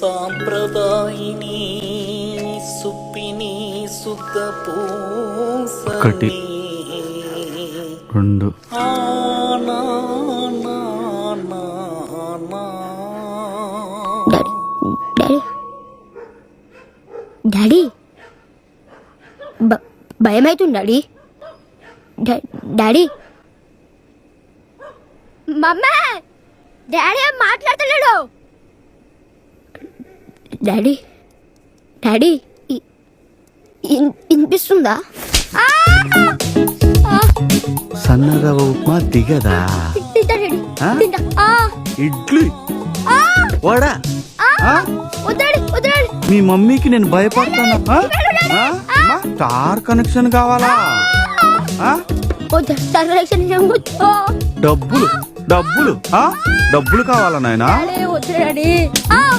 సాంప్రదాయిని సుప్పిని సుత ఒకటి, రెండు, డాడీ భయం అవుతుంది డాడీ. డాడీ మమ్మా డాడీ ఏం మాట్లాడతలేడు. డాడీ డాడీ వినిపిస్తుందా? సన్నరవ ఉప్మా దిగదా? ఇడ్లీ వడా మీ మమ్మీకి నేను భయపడతాను. స్టార్ కనెక్షన్ కావాలా? డబ్బులు డబ్బులు డబ్బులు కావాలా నాయనా?